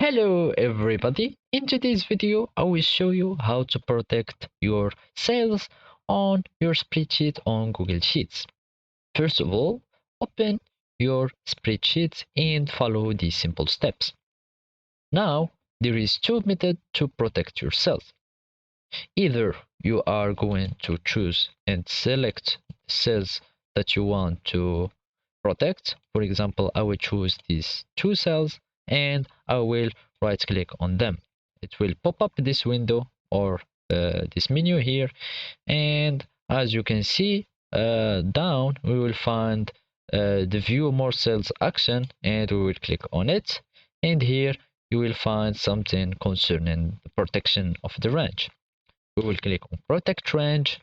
Hello everybody, in today's video I will show you how to protect your cells on your spreadsheet on Google Sheets. First of all, open your spreadsheet and follow these simple steps. Now, there is two methods to protect your cells. Either you are going to choose and select cells that you want to protect. For example, I will choose these two cells and I will right click on them. It will pop up this window or this menu here, and as you can see down we will find the view more cells action, and we will click on it, and here you will find something concerning the protection of the range. We will click on protect range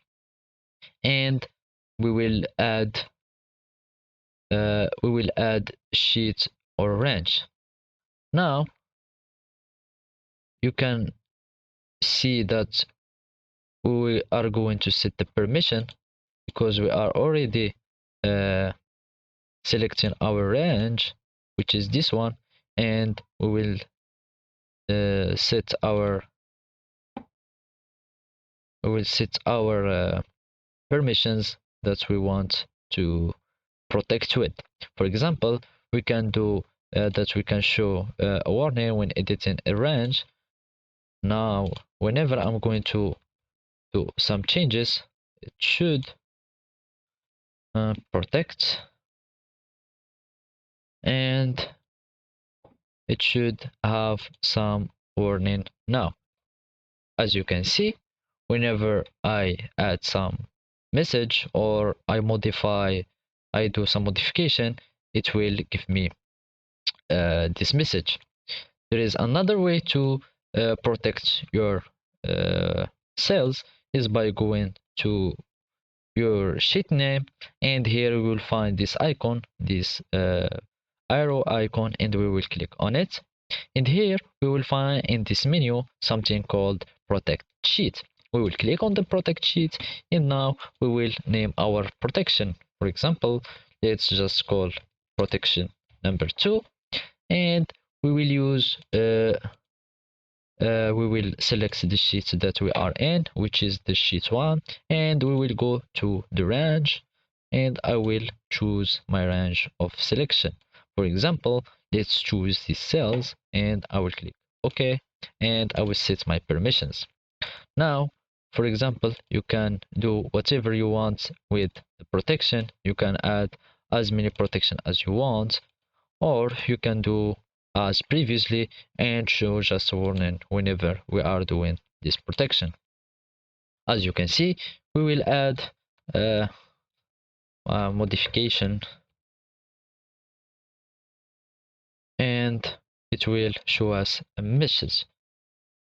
and we will add sheet or range. Now you can see that we are going to set the permission because we are already uh, selecting our range, which is this one, and we will set our permissions that we want to protect with. For example, we can do that we can show a warning when editing a range. Now, whenever I'm going to do some changes, it should protect, and it should have some warning. Now, as you can see, whenever I add some message or I do some modification, it will give me this message. There is another way to protect your cells is by going to your sheet name, and here we will find this icon, this arrow icon, and we will click on it, and here we will find in this menu something called protect sheet. We will click on the protect sheet, and now we will name our protection. For example, let's just call protection number 2, and we will use we will select the sheet that we are in, which is the sheet 1, and we will go to the range, and I will choose my range of selection. For example, let's choose these cells, and I will click OK, and I will set my permissions. Now, for example, you can do whatever you want with the protection. You can add as many protection as you want, or you can do as previously and show just a warning whenever we are doing this protection. As you can see, we will add a modification, and it will show us a message.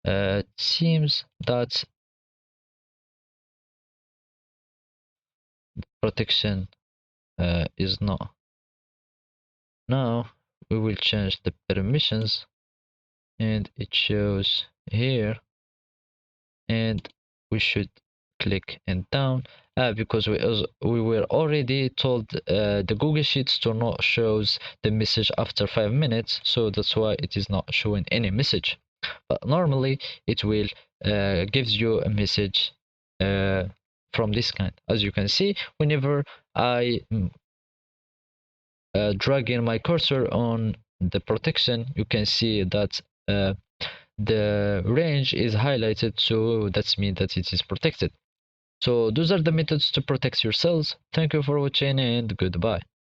It seems that protection is not. Now we will change the permissions, and it shows here, and we should click and down because we were already told the Google Sheets to not shows the message after 5 minutes, so that's why it is not showing any message. But normally it will gives you a message from this kind. As you can see, whenever I dragging my cursor on the protection, you can see that the range is highlighted, so that means that it is protected. So those are the methods to protect your cells. Thank you for watching, and goodbye.